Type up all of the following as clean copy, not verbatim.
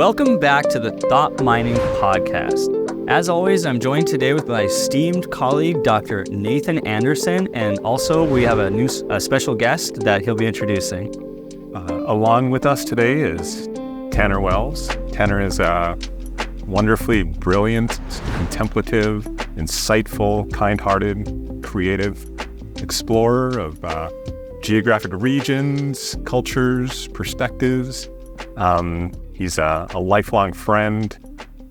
Welcome back to the Thought Mining Podcast. As always, I'm joined today with my esteemed colleague, Dr. Nathan Anderson, and also we have a special guest that he'll be introducing. Along with us today is Tanner Wells. Tanner is a wonderfully brilliant, contemplative, insightful, kind-hearted, creative explorer of geographic regions, cultures, perspectives. He's a lifelong friend,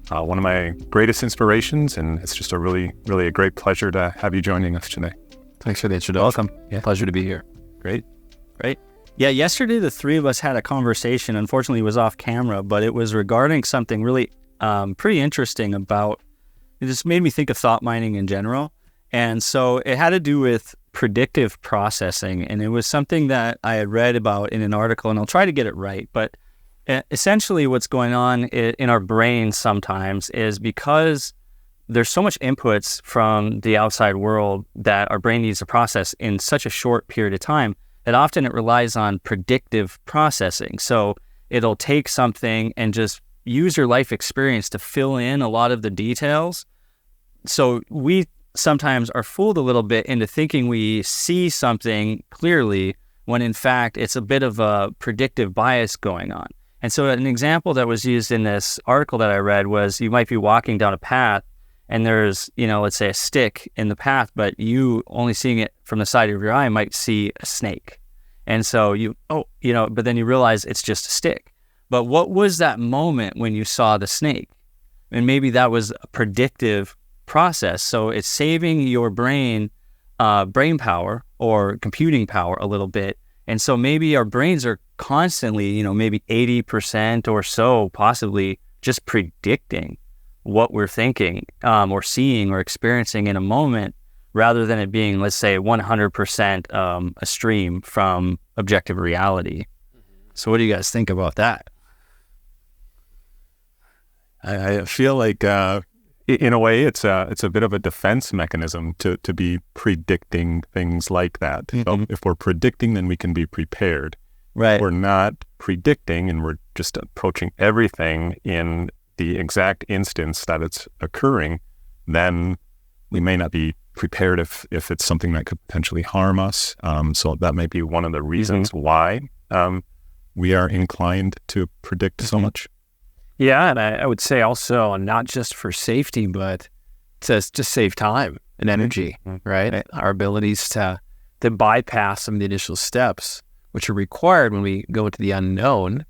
one of my greatest inspirations, and it's just a really a great pleasure to have you joining us today. Thanks for the introduction. Welcome. Yeah, pleasure to be here. Great. Yeah, yesterday the three of us had a conversation. Unfortunately, it was off camera, but it was regarding something really pretty interesting about, it just made me think of thought mining in general. And so it had to do with predictive processing, and it was something that I had read about in an article, and I'll try to get it right, but essentially what's going on in our brains sometimes is because there's so much inputs from the outside world that our brain needs to process in such a short period of time that often it relies on predictive processing. So it'll take something and just use your life experience to fill in a lot of the details. So we sometimes are fooled a little bit into thinking we see something clearly when in fact it's a bit of a predictive bias going on. And so an example that was used in this article that I read was you might be walking down a path and there's, let's say a stick in the path, but you only seeing it from the side of your eye might see a snake. And so but then you realize it's just a stick. But what was that moment when you saw the snake? And maybe that was a predictive process. So it's saving your brain power or computing power a little bit. And so maybe our brains are constantly, maybe 80% or so, possibly just predicting what we're thinking or seeing or experiencing in a moment, rather than it being, let's say, 100% a stream from objective reality. So what do you guys think about that? I feel like, in a way, it's a bit of a defense mechanism to be predicting things like that. Mm-hmm. So if we're predicting, then we can be prepared. Right. If we're not predicting and we're just approaching everything in the exact instance that it's occurring, then we may not be prepared if it's something that could potentially harm us. So that might be one of the reasons why we are inclined to predict so much. Yeah, and I would say also not just for safety, but to just save time and energy, right? Our abilities to bypass some of the initial steps, which are required when we go into the unknown,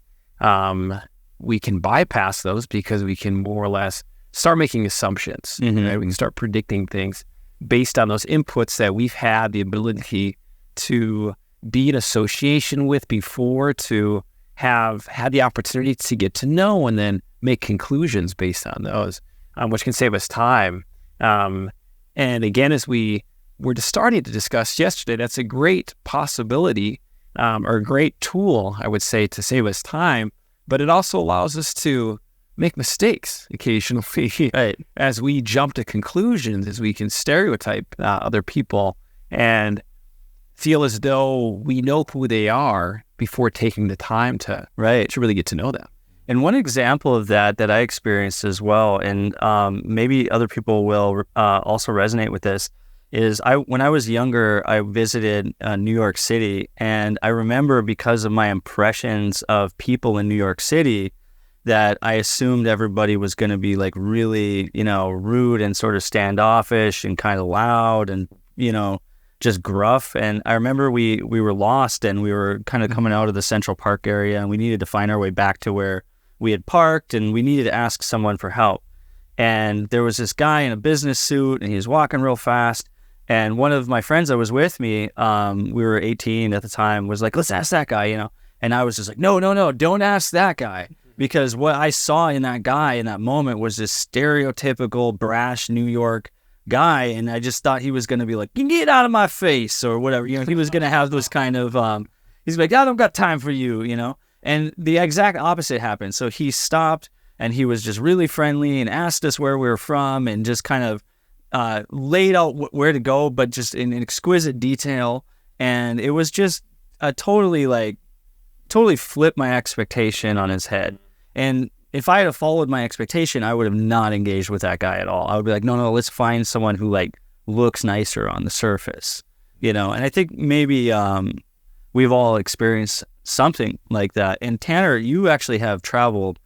we can bypass those because we can more or less start making assumptions. Right? We can start predicting things based on those inputs that we've had the ability to be in association with before, to have had the opportunity to get to know and then make conclusions based on those, which can save us time. And again, as we were just starting to discuss yesterday, that's a great possibility or a great tool, I would say, to save us time, but it also allows us to make mistakes occasionally. Right. As we jump to conclusions, as we can stereotype other people and feel as though we know who they are before taking the time to really get to know them. And one example of that I experienced as well, and maybe other people will also resonate with this, is when I was younger, I visited New York City, and I remember because of my impressions of people in New York City that I assumed everybody was going to be like really, rude and sort of standoffish and kind of loud and, just gruff. And I remember we were lost and we were kind of coming out of the Central Park area and we needed to find our way back to where we had parked and we needed to ask someone for help. And there was this guy in a business suit and he was walking real fast. And one of my friends that was with me, we were 18 at the time, was like, let's ask that guy, And I was just like, no, don't ask that guy. Because what I saw in that guy in that moment was this stereotypical brash New York guy. And I just thought he was going to be like, get out of my face or whatever. He was going to have those kind of, he's like, I don't got time for you, And the exact opposite happened. So he stopped and he was just really friendly and asked us where we were from and just kind of laid out where to go, but just in exquisite detail. And it was just a totally flipped my expectation on his head. And if I had followed my expectation, I would have not engaged with that guy at all. I would be like, no, let's find someone who like looks nicer on the surface, And I think maybe we've all experienced something like that. And Tanner, you actually have traveled,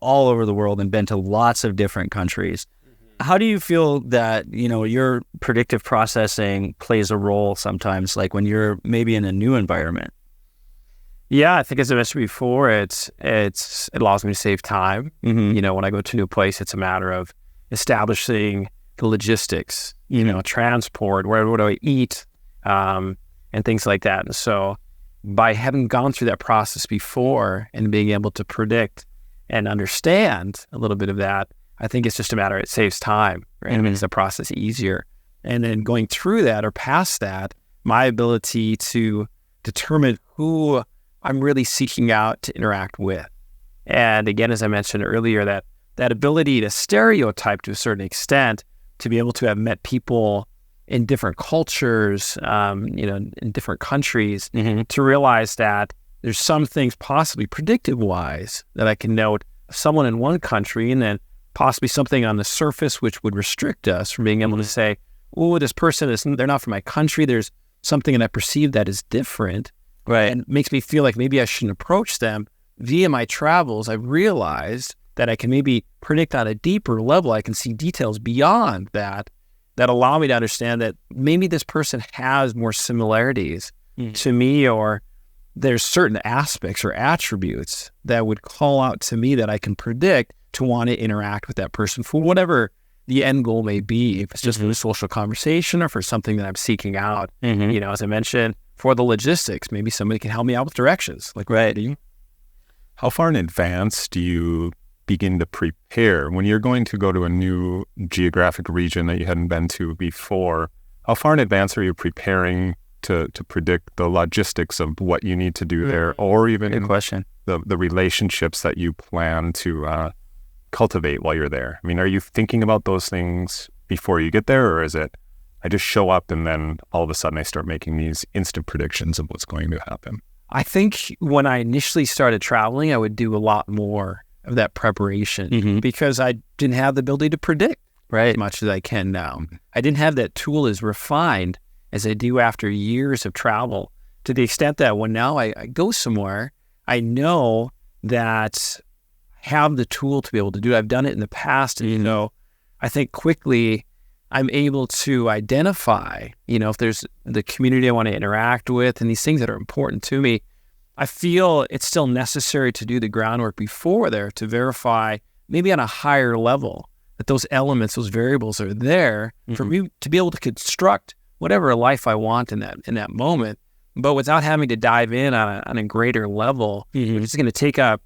all over the world and been to lots of different countries. How do you feel that, your predictive processing plays a role sometimes, like when you're maybe in a new environment? Yeah, I think as I mentioned before, it allows me to save time. Mm-hmm. When I go to a new place, it's a matter of establishing the logistics, transport, where do I eat, and things like that. And so by having gone through that process before and being able to predict and understand a little bit of that, I think it's just a matter, it saves time, right? Mm-hmm. It makes the process easier. And then going through that or past that, my ability to determine who I'm really seeking out to interact with. And again, as I mentioned earlier, that ability to stereotype to a certain extent, to be able to have met people in different cultures, in different countries, Mm-hmm. to realize that there's some things possibly predictive-wise that I can note of someone in one country, and then possibly something on the surface which would restrict us from being able to say, oh, this person they're not from my country. There's something that I perceive that is different, Right. and it makes me feel like maybe I shouldn't approach them. Via my travels, I've realized that I can maybe predict on a deeper level. I can see details beyond that allow me to understand that maybe this person has more similarities to me, or there's certain aspects or attributes that would call out to me that I can predict to want to interact with that person for whatever the end goal may be. If it's just for a social conversation or for something that I'm seeking out, as I mentioned, for the logistics, maybe somebody can help me out with directions. Like, Right. How far in advance do you begin to prepare when you're going to go to a new geographic region that you hadn't been to before? How far in advance are you preparing to predict the logistics of what you need to do there, or even Good question. the relationships that you plan to cultivate while you're there? I mean, are you thinking about those things before you get there, or is it, I just show up and then all of a sudden I start making these instant predictions of what's going to happen? I think when I initially started traveling, I would do a lot more of that preparation because I didn't have the ability to predict as much as I can now. I didn't have that tool as refined as I do after years of travel, to the extent that when now I go somewhere, I know that I have the tool to be able to do it. I've done it in the past, and I think quickly I'm able to identify, if there's the community I want to interact with and these things that are important to me. I feel it's still necessary to do the groundwork before there to verify, maybe on a higher level, that those elements, those variables are there for me to be able to construct whatever life I want in that moment, but without having to dive in on a greater level, which is going to take up,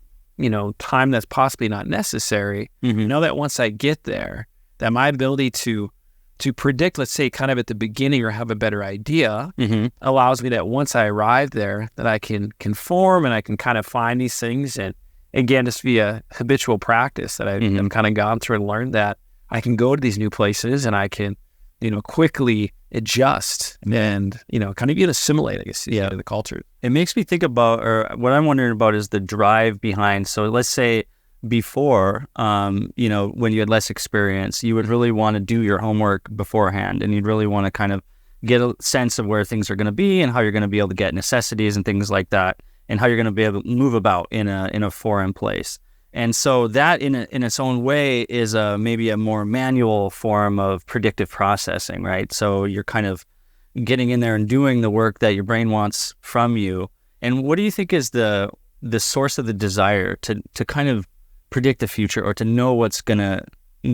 time that's possibly not necessary. Know that once I get there, that my ability to predict, let's say, kind of at the beginning or have a better idea, allows me that once I arrive there, that I can conform and I can kind of find these things. And again, just via habitual practice that I've kind of gone through and learned that I can go to these new places and I can, quickly adjust and, kind of even assimilate, I guess, to the culture. It makes me think about, or what I'm wondering about is the drive behind. So let's say before, when you had less experience, you would really want to do your homework beforehand, and you'd really want to kind of get a sense of where things are going to be and how you're going to be able to get necessities and things like that, and how you're going to be able to move about in a foreign place. And so that in its own way is maybe a more manual form of predictive processing, right? So you're kind of getting in there and doing the work that your brain wants from you. And what do you think is the source of the desire to kind of predict the future or to know what's going to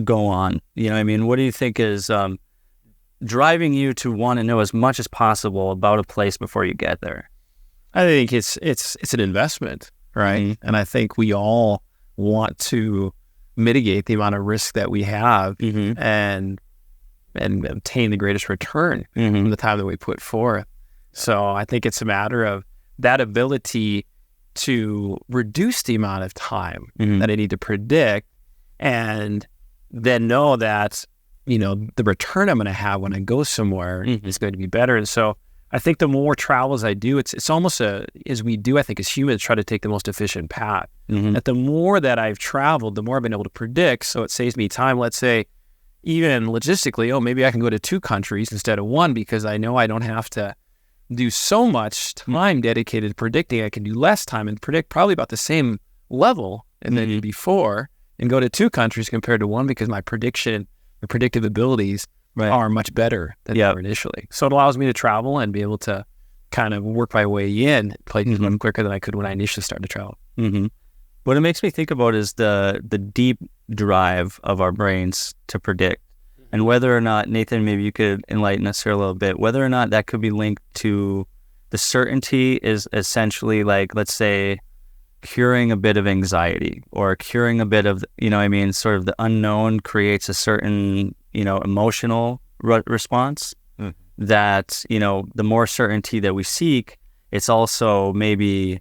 go on? What do you think is driving you to want to know as much as possible about a place before you get there? I think it's an investment, right? And I think we all want to mitigate the amount of risk that we have and obtain the greatest return from the time that we put forth. So I think it's a matter of that ability to reduce the amount of time that I need to predict, and then know that, the return I'm going to have when I go somewhere is going to be better. And so I think the more travels I do, it's almost as we do, I think as humans, try to take the most efficient path. That the more that I've traveled, the more I've been able to predict. So it saves me time. Let's say, even logistically, maybe I can go to 2 countries instead of 1 because I know I don't have to do so much time dedicated to predicting. I can do less time and predict probably about the same level as I did before, and go to 2 countries compared to 1 because my predictive abilities are much better than they were initially. So it allows me to travel and be able to kind of work my way in places much quicker than I could when I initially started to travel. What it makes me think about is the deep drive of our brains to predict, and whether or not, Nathan, maybe you could enlighten us here a little bit, whether or not that could be linked to the certainty is essentially like, let's say, curing a bit of anxiety or curing a bit of, sort of the unknown creates a certain, emotional response that, the more certainty that we seek, it's also maybe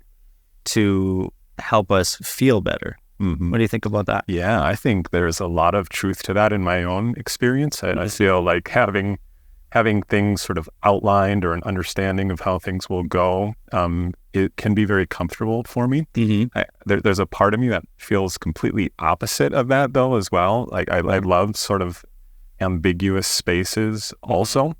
to help us feel better. What do you think about that? Yeah, I think there's a lot of truth to that in my own experience. I feel like having things sort of outlined or an understanding of how things will go, it can be very comfortable for me. There's a part of me that feels completely opposite of that, though, as well. Like I love sort of ambiguous spaces also.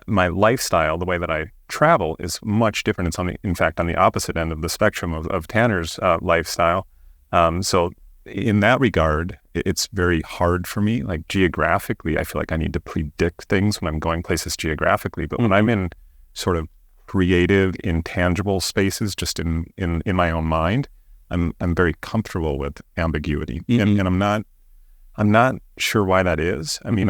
My lifestyle, the way that I travel, is much different. It's in fact on the opposite end of the spectrum of Tanner's lifestyle. So in that regard, it's very hard for me. Like geographically, I feel like I need to predict things when I'm going places geographically. But when I'm in sort of creative, intangible spaces, just in my own mind, I'm very comfortable with ambiguity, and I'm not sure why that is. I mean,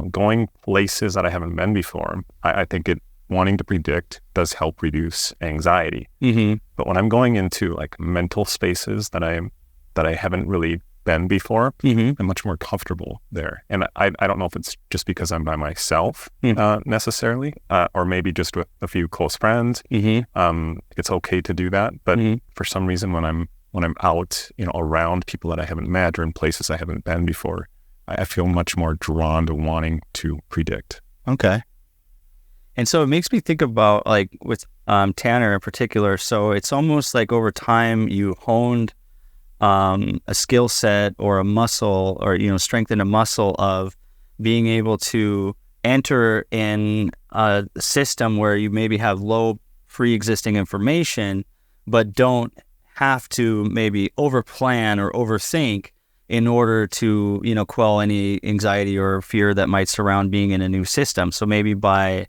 going places that I haven't been before, I think wanting to predict does help reduce anxiety. But when I'm going into like mental spaces that I haven't really been before, I'm much more comfortable there. And I don't know if it's just because I'm by myself necessarily, or maybe just with a few close friends. It's okay to do that. But for some reason, when I'm out, around people that I haven't met or in places I haven't been before, I feel much more drawn to wanting to predict. Okay. And so it makes me think about, like, with Tanner in particular. So it's almost like over time you honed a skill set or a muscle, or strengthened a muscle of being able to enter in a system where you maybe have low pre-existing information, but don't have to maybe overplan or overthink in order to quell any anxiety or fear that might surround being in a new system. So maybe by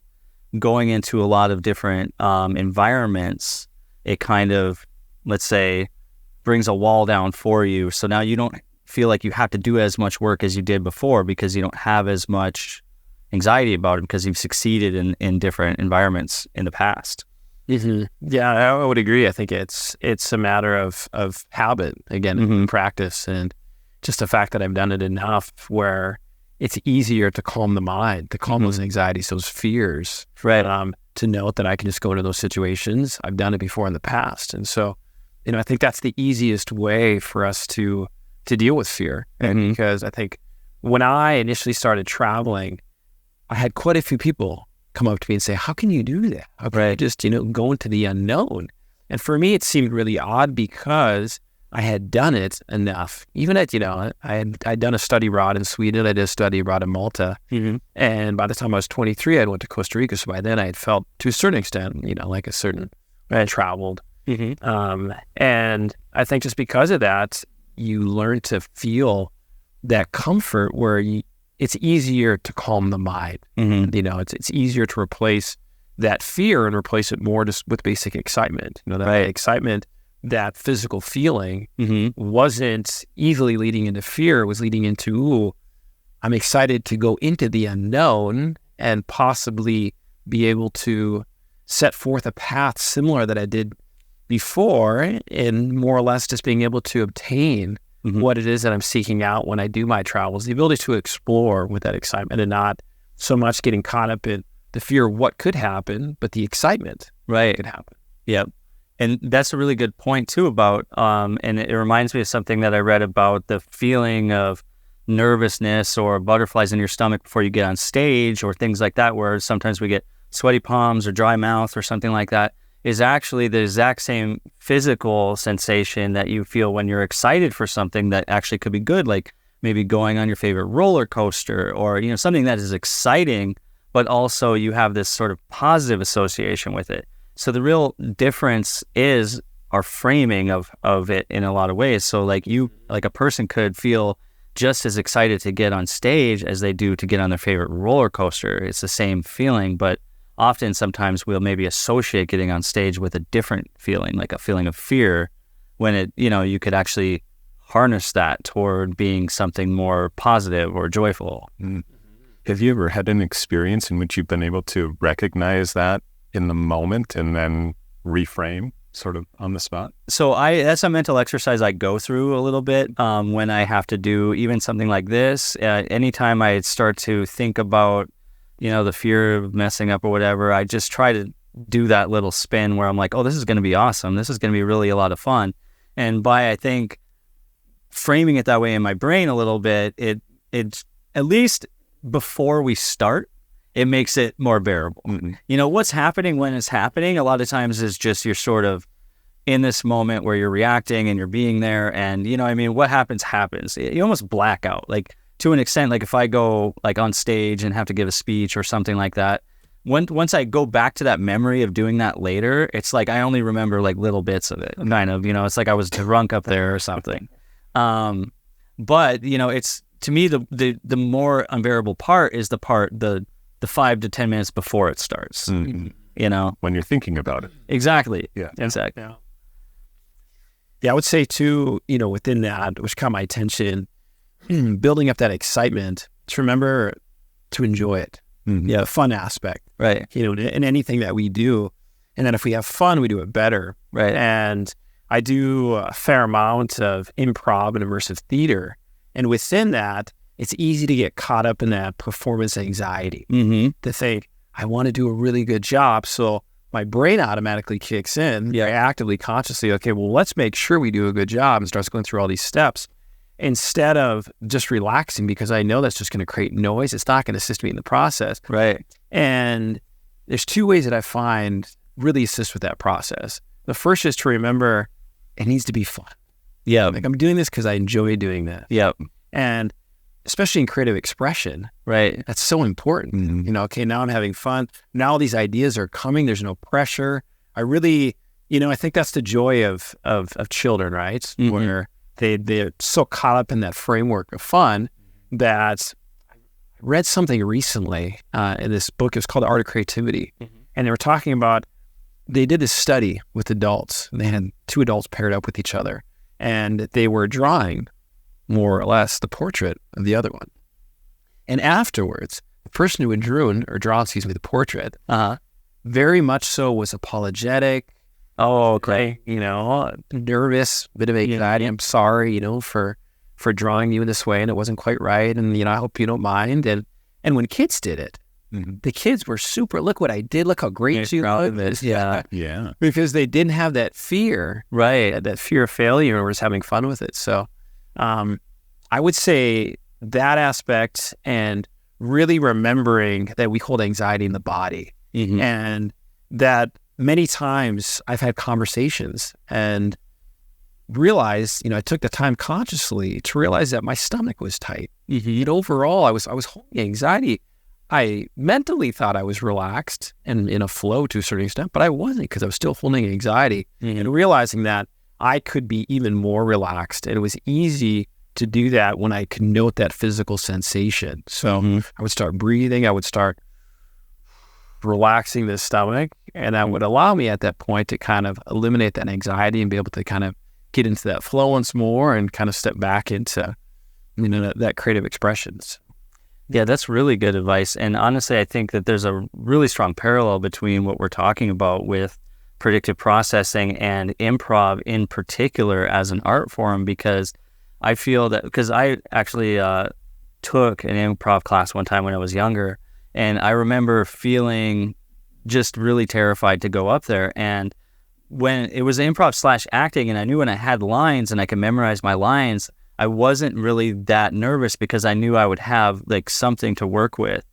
going into a lot of different environments, it kind of, let's say, brings a wall down for you. So now you don't feel like you have to do as much work as you did before because you don't have as much anxiety about it because you've succeeded in different environments in the past. Yeah, I would agree. I think it's a matter of habit, again, practice, and just the fact that I've done it enough where it's easier to calm the mind, to calm those anxieties, those fears, to note that I can just go into those situations. I've done it before in the past. And so, I think that's the easiest way for us to deal with fear. And because I think when I initially started traveling, I had quite a few people come up to me and say, how can you do that? How can you just, go into the unknown? And for me, it seemed really odd because I had done it enough. Even at, I'd done a study abroad in Sweden. I did a study abroad in Malta. And by the time I was 23, I went to Costa Rica. So by then I had felt, to a certain extent, I had traveled. And I think just because of that, you learn to feel that comfort where it's easier to calm the mind. It's easier to replace that fear and replace it more just with basic excitement. That excitement, that physical feeling wasn't easily leading into fear. It was leading into, ooh, I'm excited to go into the unknown and possibly be able to set forth a path similar that I did before, and more or less just being able to obtain what it is that I'm seeking out when I do my travels, the ability to explore with that excitement and not so much getting caught up in the fear of what could happen, but the excitement that could happen. Yep. And that's a really good point too about, and it reminds me of something that I read about the feeling of nervousness or butterflies in your stomach before you get on stage or things like that, where sometimes we get sweaty palms or dry mouth or something like that, is actually the exact same physical sensation that you feel when you're excited for something that actually could be good, like maybe going on your favorite roller coaster or, you know, something that is exciting, but also you have this sort of positive association with it. So the real difference is our framing of it in a lot of ways. So like a person could feel just as excited to get on stage as they do to get on their favorite roller coaster. It's the same feeling, but often sometimes we'll maybe associate getting on stage with a different feeling, like a feeling of fear, when it, you know, you could actually harness that toward being something more positive or joyful. Have you ever had an experience in which you've been able to recognize that in the moment and then reframe sort of on the spot? So that's a mental exercise I go through a little bit when I have to do even something like this. Anytime I start to think about, you know, the fear of messing up or whatever, I just try to do that little spin where I'm like, oh, this is going to be awesome. This is going to be really a lot of fun. And by, I think, framing it that way in my brain a little bit, it's at least before we start, it makes it more bearable. You know, what's happening when it's happening a lot of times is just you're sort of in this moment where you're reacting and you're being there. And, you know, I mean, what happens. You almost black out. Like, to an extent, like if I go like on stage and have to give a speech or something like that, once I go back to that memory of doing that later, it's like I only remember like little bits of it, kind of, you know, it's like I was drunk up there or something. But, you know, it's, to me, the more unbearable part is the 5 to 10 minutes before it starts, you know? When you're thinking about it. Exactly. Yeah. Exactly. Yeah, I would say too, you know, within that, which caught my attention, building up that excitement, to remember to enjoy it. Yeah, the fun aspect. Right. You know, in anything that we do. And then if we have fun, we do it better. Right. And I do a fair amount of improv and immersive theater. And within that, it's easy to get caught up in that performance anxiety, to think, I want to do a really good job. So my brain automatically kicks in, actively, consciously, okay, well, let's make sure we do a good job, and starts going through all these steps instead of just relaxing, because I know that's just going to create noise. It's not going to assist me in the process. Right. And there's 2 ways that I find really assist with that process. The first is to remember it needs to be fun. Yeah. Like, I'm doing this because I enjoy doing this. Yep. And especially in creative expression, right? That's so important. You know, okay, now I'm having fun. Now all these ideas are coming. There's no pressure. I really, you know, I think that's the joy of children, right? Where they're so caught up in that framework of fun that I read something recently in this book. It was called The Art of Creativity. And they were talking about, they did this study with adults. And they had 2 adults paired up with each other, and they were drawing more or less the portrait of the other one. And afterwards, the person who had drawn the portrait, very much so was apologetic. Oh, okay. You know, nervous, bit of anxiety. I'm sorry, you know, for drawing you in this way, and it wasn't quite right. And, you know, I hope you don't mind. And when kids did it, the kids were super, look what I did. Look how great you look. Yeah. Yeah. Because they didn't have that fear, Right. that fear of failure, and were just having fun with it. So I would say that aspect, and really remembering that we hold anxiety in the body, and that many times I've had conversations and realized, you know, I took the time consciously to realize that my stomach was tight. And overall, I was holding anxiety. I mentally thought I was relaxed and in a flow to a certain extent, but I wasn't, because I was still holding anxiety, and realizing that I could be even more relaxed. And it was easy to do that when I could note that physical sensation. So I would start breathing, I would start relaxing the stomach, and that would allow me at that point to kind of eliminate that anxiety and be able to kind of get into that flow once more and kind of step back into, you know, that creative expressions. Yeah, that's really good advice. And honestly, I think that there's a really strong parallel between what we're talking about with predictive processing and improv in particular as an art form, because I feel that, because I actually took an improv class one time when I was younger, and I remember feeling just really terrified to go up there. And when it was improv / acting, and I knew when I had lines and I could memorize my lines, I wasn't really that nervous because I knew I would have like something to work with.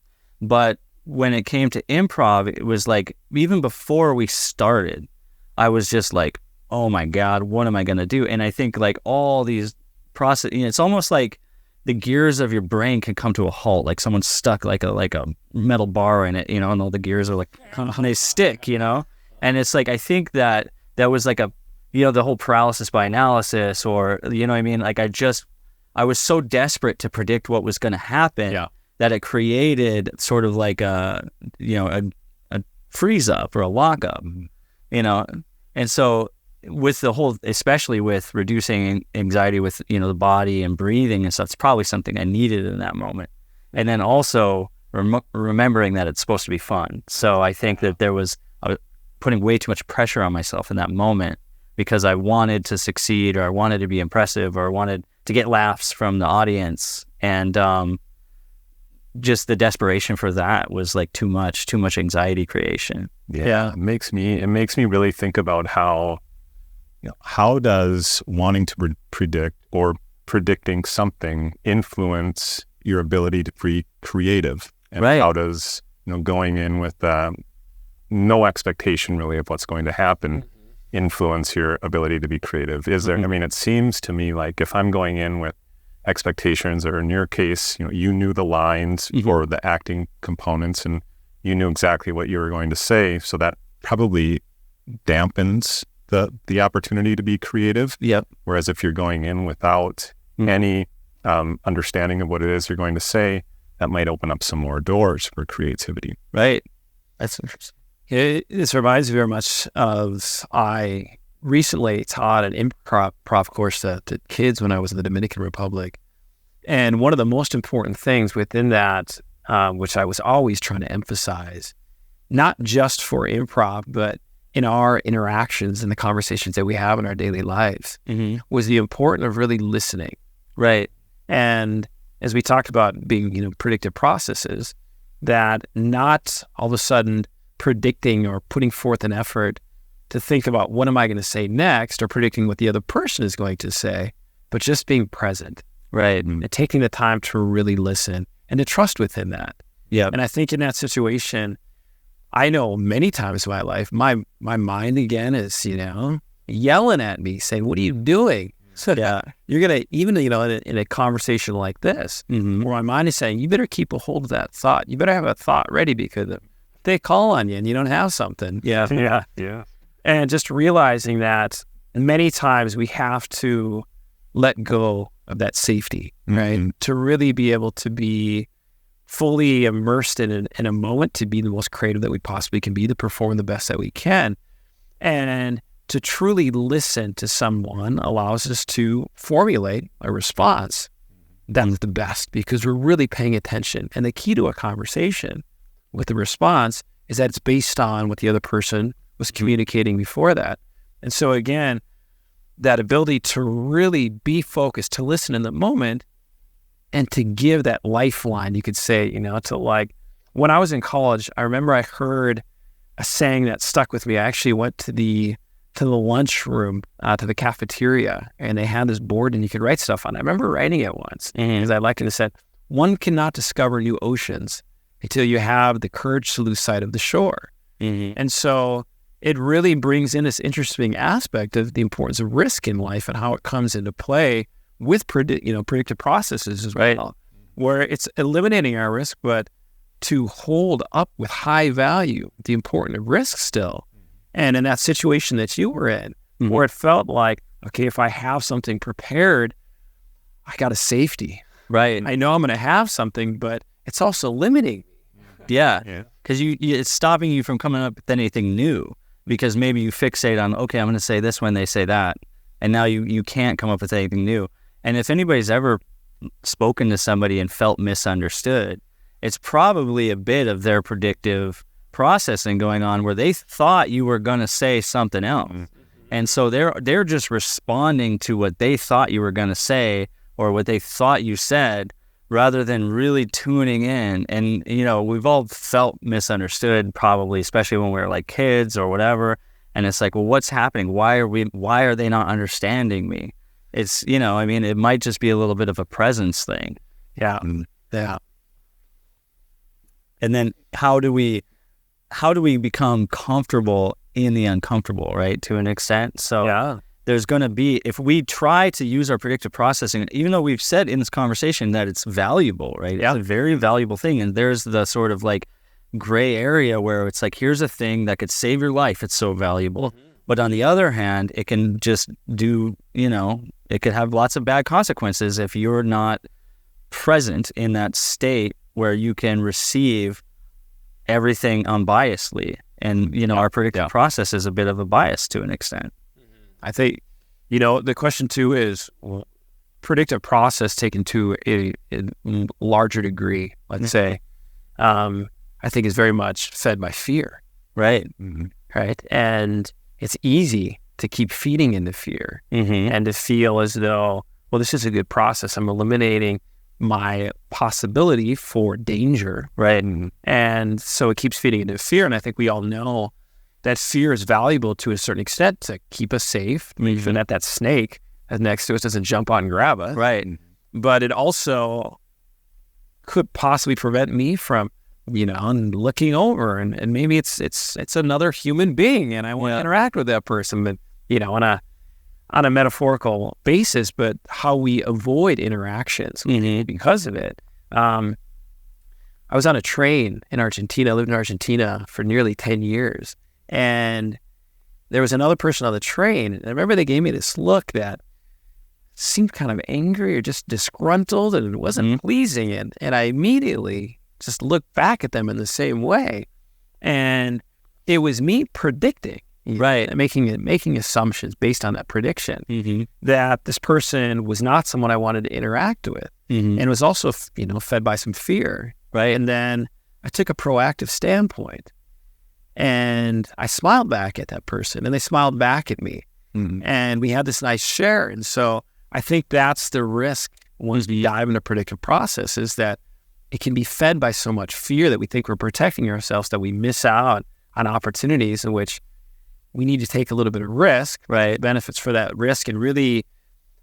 But when it came to improv, it was like, even before we started, I was just like, oh my God, what am I going to do? And I think like all these process, it's almost like the gears of your brain can come to a halt, like someone's stuck like a metal bar in it, and all the gears are like, and they stick, and it's like, I think that was like the whole paralysis by analysis, or, what I mean? Like I was so desperate to predict what was going to happen that it created sort of like a freeze up or a lock up, and so with the whole, especially with reducing anxiety with, the body and breathing and stuff, it's probably something I needed in that moment. And then also remembering that it's supposed to be fun. So I think that I was putting way too much pressure on myself in that moment because I wanted to succeed, or I wanted to be impressive, or I wanted to get laughs from the audience. And just the desperation for that was like too much anxiety creation. Yeah. It makes me really think about how does wanting to predict or predicting something influence your ability to be creative? And how does, going in with no expectation really of what's going to happen influence your ability to be creative? Is there, it seems to me like if I'm going in with expectations, or in your case, you knew the lines or the acting components and you knew exactly what you were going to say. So that probably dampens the opportunity to be creative. Yep. Whereas if you're going in without any understanding of what it is you're going to say, that might open up some more doors for creativity. Right. That's interesting. This reminds me very much of, I recently taught an improv course to kids when I was in the Dominican Republic. And one of the most important things within that, which I was always trying to emphasize, not just for improv, but in our interactions and the conversations that we have in our daily lives, was the importance of really listening. Right. And as we talked about being, predictive processes, that not all of a sudden predicting or putting forth an effort to think about what am I going to say next, or predicting what the other person is going to say, but just being present. Right. And taking the time to really listen and to trust within that. Yeah. And I think in that situation, I know many times in my life, my mind again is, yelling at me saying, what are you doing? So you're going to, even, in a conversation like this, where my mind is saying, you better keep a hold of that thought. You better have a thought ready, because if they call on you and you don't have something. Yeah. And just realizing that many times we have to let go of that safety, right? To really be able to be fully immersed in a moment, to be the most creative that we possibly can be, to perform the best that we can. And to truly listen to someone allows us to formulate a response that's the best, because we're really paying attention. And the key to a conversation with the response is that it's based on what the other person was communicating before that. And so again, that ability to really be focused, to listen in the moment, and to give that lifeline, you could say, to like, when I was in college, I remember I heard a saying that stuck with me. I actually went to the lunchroom, to the cafeteria, and they had this board and you could write stuff on it. I remember writing it once, because I liked it. It said, one cannot discover new oceans until you have the courage to lose sight of the shore. And so it really brings in this interesting aspect of the importance of risk in life and how it comes into play with predictive processes as well, where it's eliminating our risk, but to hold up with high value the importance of risk still. And in that situation that you were in, where it felt like, okay, if I have something prepared, I got a safety. Right. I know I'm going to have something, but it's also limiting. Yeah. Because it's stopping you from coming up with anything new, because maybe you fixate on, okay, I'm going to say this when they say that. And now you can't come up with anything new. And if anybody's ever spoken to somebody and felt misunderstood, it's probably a bit of their predictive processing going on, where they thought you were going to say something else. And so they're just responding to what they thought you were going to say, or what they thought you said, rather than really tuning in. And, we've all felt misunderstood, probably, especially when we were like kids or whatever. And it's like, well, what's happening? Why are they not understanding me? It's, you know, I mean, it might just be a little bit of a presence thing. Yeah. Yeah. And then how do we become comfortable in the uncomfortable, right? To an extent. So there's going to be, if we try to use our predictive processing, even though we've said in this conversation that it's valuable, right? Yeah. It's a very valuable thing. And there's the sort of like gray area where it's like, here's a thing that could save your life. It's so valuable. Mm-hmm. But on the other hand, it can just do, you know, it could have lots of bad consequences if you're not present in that state where you can receive everything unbiasedly. And, you know, our predictive process is a bit of a bias to an extent. I think, you know, the question too is, well, predictive process taken to a larger degree, let's say, I think is very much fed by fear. Right. Mm-hmm. Right. And it's easy to keep feeding into fear and to feel as though, well, this is a good process. I'm eliminating my possibility for danger. Right. And so it keeps feeding into fear. And I think we all know that fear is valuable to a certain extent to keep us safe. I mean, even that snake next to us doesn't jump on and grab us. Right. But it also could possibly prevent me from, you know, looking over and maybe it's another human being and I want to interact with that person, but, you know, on a metaphorical basis, but how we avoid interactions because of it. I was on a train in Argentina. I lived in Argentina for nearly 10 years. And there was another person on the train. And I remember they gave me this look that seemed kind of angry or just disgruntled and it wasn't pleasing. And I immediately just looked back at them in the same way. And it was me predicting, right, and making assumptions based on that prediction that this person was not someone I wanted to interact with. And was also, you know, fed by some fear, right? And then I took a proactive standpoint. And I smiled back at that person and they smiled back at me. And we had this nice share. And so I think that's the risk once we dive into predictive process is that it can be fed by so much fear that we think we're protecting ourselves that we miss out on opportunities in which we need to take a little bit of risk, right? Benefits for that risk and really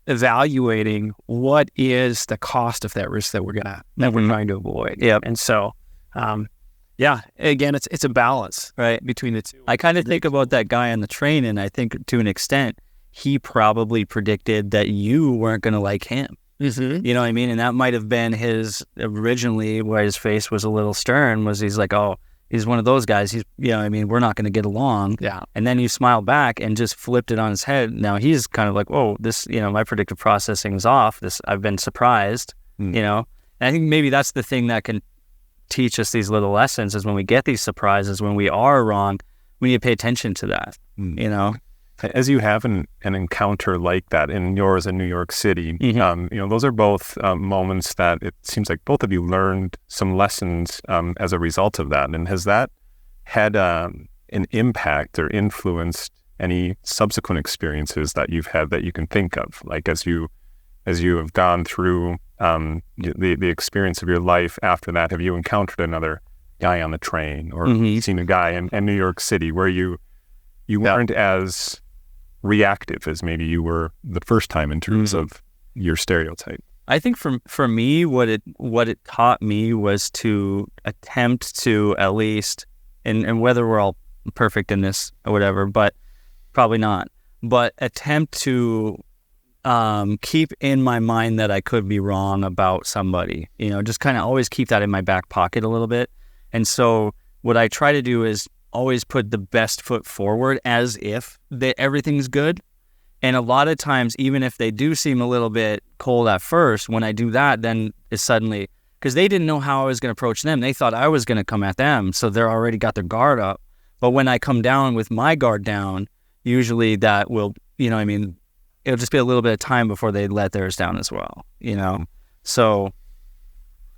evaluating what is the cost of that risk that we're trying to avoid. Yep. And so, again, it's a balance, right, between the two. I kind of think about that guy on the train, and I think to an extent, he probably predicted that you weren't going to like him. You know what I mean? And that might have been his originally where his face was a little stern was he's like, oh, he's one of those guys. He's, you know, I mean, we're not going to get along. Yeah. And then you smile back and just flipped it on his head. Now he's kind of like, whoa, this, you know, my predictive processing is off. I've been surprised, you know? And I think maybe that's the thing that can teach us these little lessons is when we get these surprises, when we are wrong, we need to pay attention to that, you know? As you have an encounter like that in yours in New York City, you know, those are both moments that it seems like both of you learned some lessons as a result of that. And has that had an impact or influenced any subsequent experiences that you've had that you can think of? Like as you have gone through the experience of your life after that, have you encountered another guy on the train or seen a guy in New York City where you weren't as reactive as maybe you were the first time in terms of your stereotype? I think for me, what it taught me was to attempt to at least, and whether we're all perfect in this or whatever, but probably not, but attempt to keep in my mind that I could be wrong about somebody, you know, just kind of always keep that in my back pocket a little bit. And so what I try to do is always put the best foot forward as if everything's good. And a lot of times, even if they do seem a little bit cold at first, when I do that, then it's suddenly, because they didn't know how I was going to approach them. They thought I was going to come at them. So they're already got their guard up. But when I come down with my guard down, usually that will, you know, I mean, it'll just be a little bit of time before they let theirs down as well, you know? So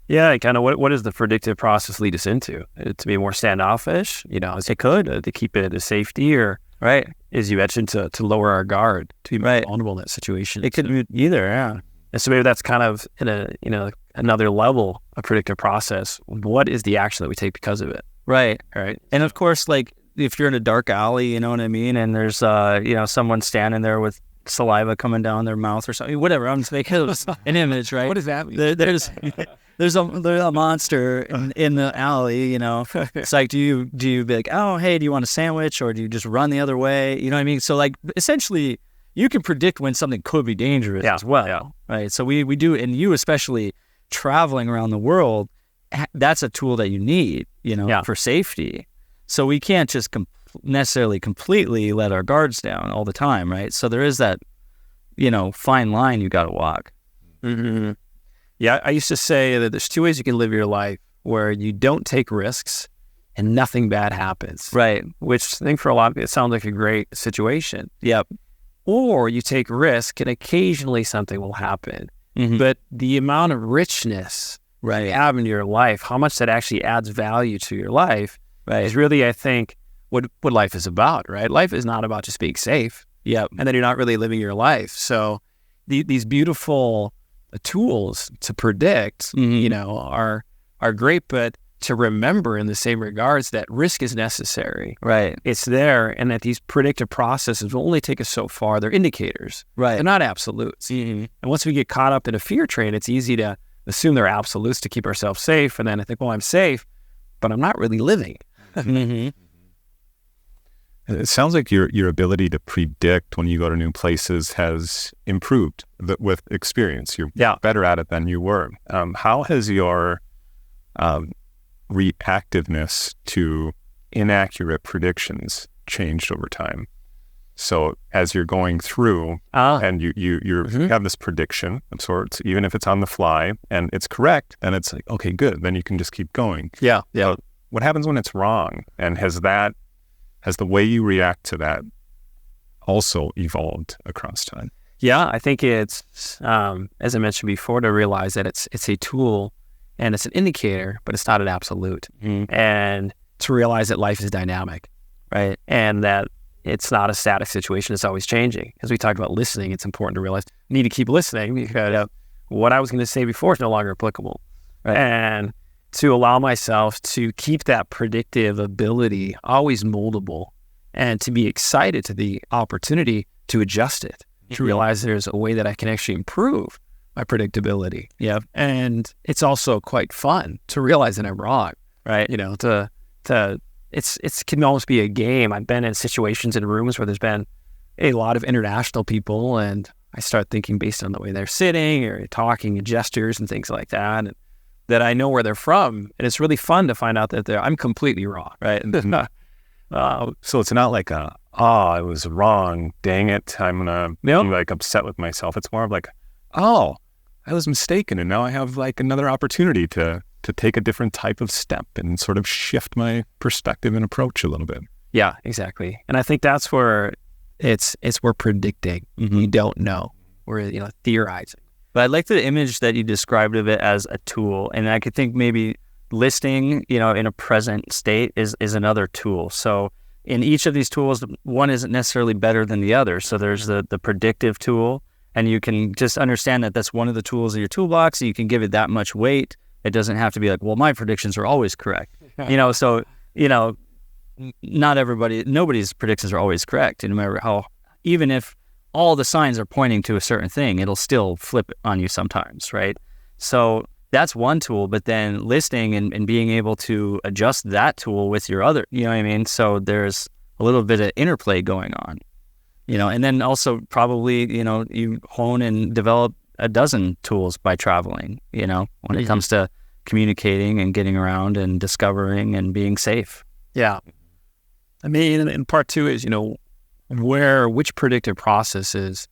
yeah, kind of what does the predictive process lead us into? To be more standoffish, you know, as it could, to keep it as safety or, right, as you mentioned, to lower our guard, to be more vulnerable in that situation. It could be either, yeah. And so maybe that's kind of in a, you know, another level of predictive process. What is the action that we take because of it? Right. Right. And of course, like if you're in a dark alley, you know what I mean? And there's, you know, someone standing there with saliva coming down their mouth or something, whatever. I'm just making an image, right? What does that mean? There's a monster in the alley, you know. It's like, do you be like, oh, hey, do you want a sandwich, or do you just run the other way? You know what I mean? So like, essentially, you can predict when something could be dangerous as well, right? So we do, and you especially traveling around the world, that's a tool that you need, you know, for safety. So we can't just necessarily completely let our guards down all the time, right? So there is that, you know, fine line you got to walk. Mm-hmm. Yeah, I used to say that there's 2 ways you can live your life where you don't take risks and nothing bad happens. Right. Which I think for a lot of people, it sounds like a great situation. Yep. Or you take risk and occasionally something will happen. Mm-hmm. But the amount of richness you have in your life, how much that actually adds value to your life is really, I think, what life is about, right? Life is not about just being safe. Yep. And then you're not really living your life. So these beautiful tools to predict, you know, are great, but to remember in the same regards that risk is necessary. Right. It's there, and that these predictive processes will only take us so far. They're indicators. Right. They're not absolutes. Mm-hmm. And once we get caught up in a fear train, it's easy to assume they're absolutes to keep ourselves safe. And then I think, well, I'm safe, but I'm not really living. Mm-hmm. It sounds like your ability to predict when you go to new places has improved with experience. You're better at it than you were. How has your reactiveness to inaccurate predictions changed over time? So as you're going through and you have this prediction of sorts, even if it's on the fly and it's correct, then it's like, okay, good. Then you can just keep going. Yeah. What happens when it's wrong? And has the way you react to that also evolved across time? Yeah, I think it's, as I mentioned before, to realize that it's a tool and it's an indicator, but it's not an absolute. Mm-hmm. And to realize that life is dynamic, right? And that it's not a static situation, it's always changing. As we talked about listening, it's important to realize you need to keep listening because what I was going to say before is no longer applicable. Right? And to allow myself to keep that predictive ability always moldable and to be excited to the opportunity to adjust it, to realize there's a way that I can actually improve my predictability. Yeah. And it's also quite fun to realize that I'm wrong, right? You know, it can almost be a game. I've been in situations in rooms where there's been a lot of international people, and I start thinking based on the way they're sitting or talking and gestures and things like that, and that I know where they're from. And it's really fun to find out that I'm completely wrong, right? So it's not like I was wrong, dang it, I'm gonna be like upset with myself. It's more of like, I was mistaken, and now I have like another opportunity to take a different type of step and sort of shift my perspective and approach a little bit. Yeah, exactly. And I think that's where we're predicting. Mm-hmm. You don't know. We're theorizing. But I like the image that you described of it as a tool, and I could think maybe listening, in a present state is another tool. So in each of these tools, one isn't necessarily better than the other. So there's the predictive tool, and you can just understand that that's one of the tools in your toolbox. You can give it that much weight. It doesn't have to be like, well, my predictions are always correct. Nobody's predictions are always correct. And no matter how, even if all the signs are pointing to a certain thing, it'll still flip on you sometimes, right? So that's one tool, but then listening and being able to adjust that tool with your other, you know what I mean? So there's a little bit of interplay going on, and then also probably, you hone and develop a dozen tools by traveling, when it comes to communicating and getting around and discovering and being safe. Yeah. I mean, and part two is, which predictive processes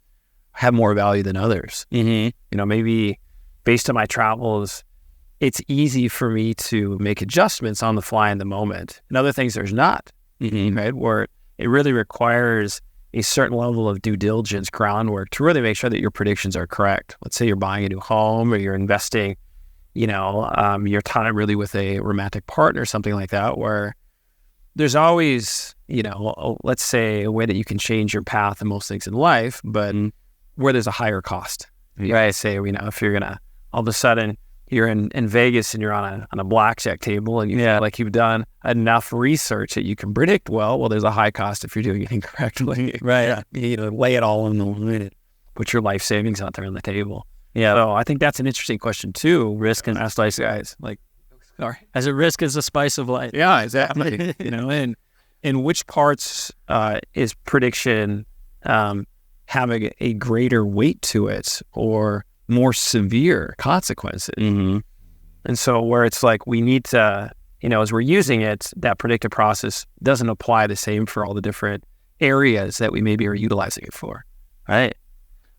have more value than others. Mm-hmm. Maybe based on my travels, it's easy for me to make adjustments on the fly in the moment. And other things there's not, right? Where it really requires a certain level of due diligence, groundwork to really make sure that your predictions are correct. Let's say you're buying a new home or you're investing, your time really with a romantic partner, something like that, where there's always, let's say a way that you can change your path in most things in life, but where there's a higher cost. Right? Say, if you're gonna all of a sudden you're in Vegas and you're on a blackjack table and you feel like you've done enough research that you can predict well, there's a high cost if you're doing it incorrectly. Right. Lay it all in the line. put your life savings out there on the table. Yeah. So I think that's an interesting question too. Risk and Ask guys like, sorry. as a risk is the spice of life. Yeah, exactly. And in which parts is prediction having a greater weight to it or more severe consequences? Mm-hmm. And so where it's like we need to, as we're using it, that predictive process doesn't apply the same for all the different areas that we maybe are utilizing it for. Right.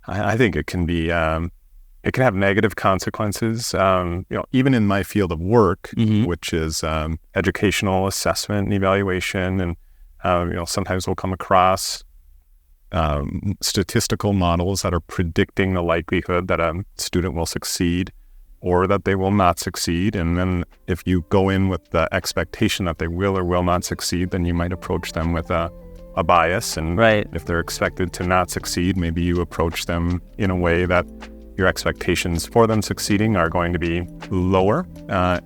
I think it can be, it can have negative consequences. Even in my field of work, which is educational assessment and evaluation, and sometimes we'll come across statistical models that are predicting the likelihood that a student will succeed or that they will not succeed. And then if you go in with the expectation that they will or will not succeed, then you might approach them with a bias. And if they're expected to not succeed, maybe you approach them in a way that your expectations for them succeeding are going to be lower,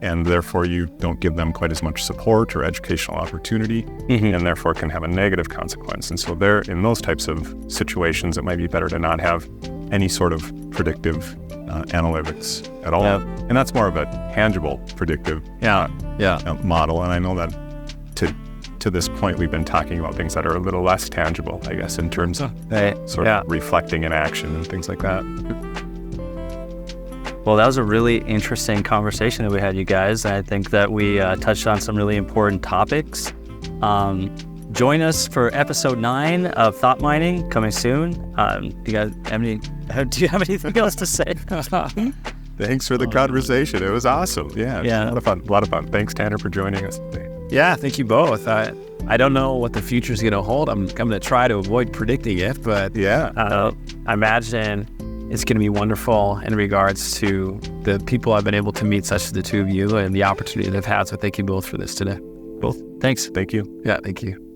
and therefore you don't give them quite as much support or educational opportunity, and therefore can have a negative consequence. And so in those types of situations, it might be better to not have any sort of predictive analytics at all. Yep. And that's more of a tangible predictive model. And I know that to this point, we've been talking about things that are a little less tangible, I guess, in terms of sort of reflecting in action and things like that. Well, that was a really interesting conversation that we had, you guys. I think that we touched on some really important topics. Join us for episode 9 of Thought Mining coming soon. Do you have anything else to say? Thanks for the conversation. It was awesome. Yeah. A lot of fun. Thanks, Tanner, for joining us today. Yeah, thank you both. I don't know what the future is going to hold. I'm going to try to avoid predicting it, but I imagine it's going to be wonderful in regards to the people I've been able to meet, such as the two of you, and the opportunity that I've had. So thank you both for this today. Both. Thanks. Thank you. Yeah, thank you.